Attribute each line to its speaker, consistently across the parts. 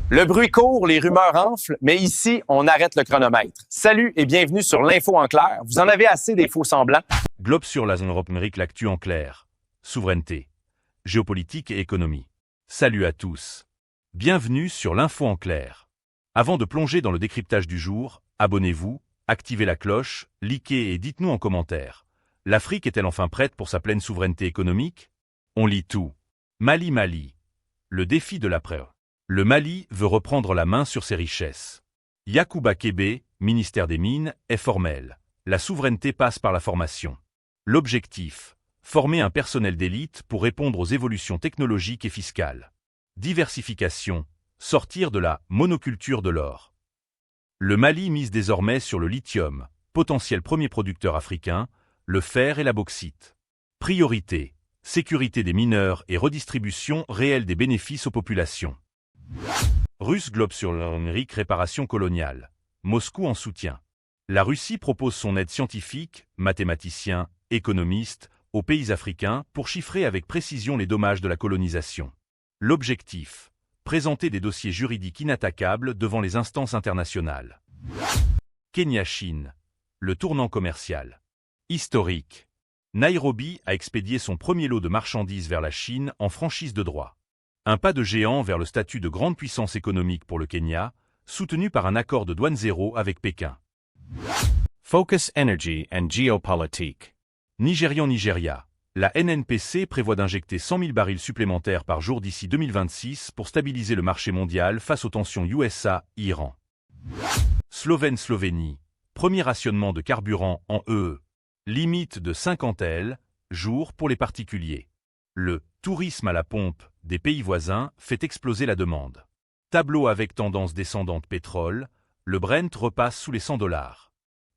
Speaker 1: Le bruit court, les rumeurs enflent, mais ici, on arrête le chronomètre. Salut et bienvenue sur l'Info en clair. Vous en avez assez des faux semblants?
Speaker 2: Globe sur la zone Europe numérique, l'actu en clair. Souveraineté, géopolitique et économie. Salut à tous. Bienvenue sur l'Info en clair. Avant de plonger dans le décryptage du jour, abonnez-vous, activez la cloche, likez et dites-nous en commentaire. L'Afrique est-elle enfin prête pour sa pleine souveraineté économique? On lit tout. Mali. Le défi de l'après. Le Mali veut reprendre la main sur ses richesses. Yacouba Kébé, ministère des Mines, est formel. La souveraineté passe par la formation. L'objectif, former un personnel d'élite pour répondre aux évolutions technologiques et fiscales. Diversification, sortir de la monoculture de l'or. Le Mali mise désormais sur le lithium, potentiel premier producteur africain, le fer et la bauxite. Priorité, sécurité des mineurs et redistribution réelle des bénéfices aux populations. Russe Globe sur le numérique, réparation coloniale. Moscou en soutien. La Russie propose son aide scientifique, mathématiciens, économistes, aux pays africains pour chiffrer avec précision les dommages de la colonisation. L'objectif, présenter des dossiers juridiques inattaquables devant les instances internationales. Kenya-Chine. Le tournant commercial. Historique. Nairobi a expédié son premier lot de marchandises vers la Chine en franchise de droit. Un pas de géant vers le statut de grande puissance économique pour le Kenya, soutenu par un accord de douane zéro avec Pékin.
Speaker 3: Focus Energy and Geopolitique.
Speaker 2: Nigeria. La NNPC prévoit d'injecter 100 000 barils supplémentaires par jour d'ici 2026 pour stabiliser le marché mondial face aux tensions USA-Iran. Slovénie. Premier rationnement de carburant en EE. Limite de 50 L, jour pour les particuliers. Le tourisme à la pompe des pays voisins fait exploser la demande. Tableau avec tendance descendante pétrole, le Brent repasse sous les $100.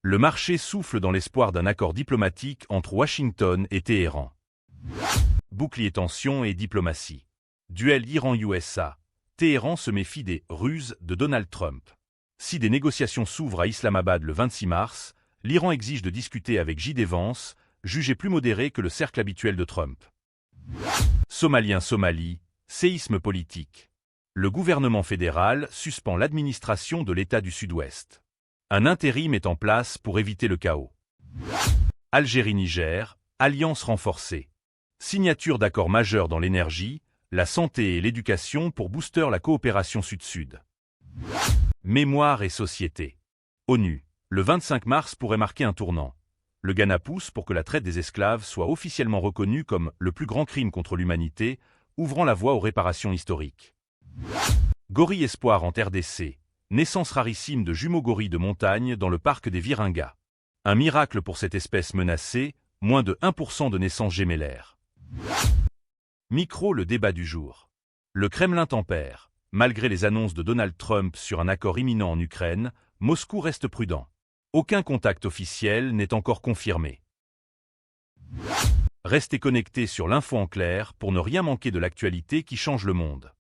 Speaker 2: Le marché souffle dans l'espoir d'un accord diplomatique entre Washington et Téhéran. Bouclier tension et diplomatie. Duel Iran-USA. Téhéran se méfie des ruses de Donald Trump. Si des négociations s'ouvrent à Islamabad le 26 mars, l'Iran exige de discuter avec J.D. Vance, jugé plus modéré que le cercle habituel de Trump. Somalie, séisme politique. Le gouvernement fédéral suspend l'administration de l'État du Sud-Ouest. Un intérim est en place pour éviter le chaos. Algérie-Niger, alliance renforcée. Signature d'accords majeurs dans l'énergie, la santé et l'éducation pour booster la coopération Sud-Sud. Mémoire et société. ONU. Le 25 mars pourrait marquer un tournant. Le Ghana pousse pour que la traite des esclaves soit officiellement reconnue comme le plus grand crime contre l'humanité, ouvrant la voie aux réparations historiques. Gorille espoir en RDC. Naissance rarissime de jumeaux gorilles de montagne dans le parc des Virunga. Un miracle pour cette espèce menacée, moins de 1% de naissances gémellaires. Le débat du jour. Le Kremlin tempère. Malgré les annonces de Donald Trump sur un accord imminent en Ukraine, Moscou reste prudent. Aucun contact officiel n'est encore confirmé. Restez connectés sur l'Info en clair pour ne rien manquer de l'actualité qui change le monde.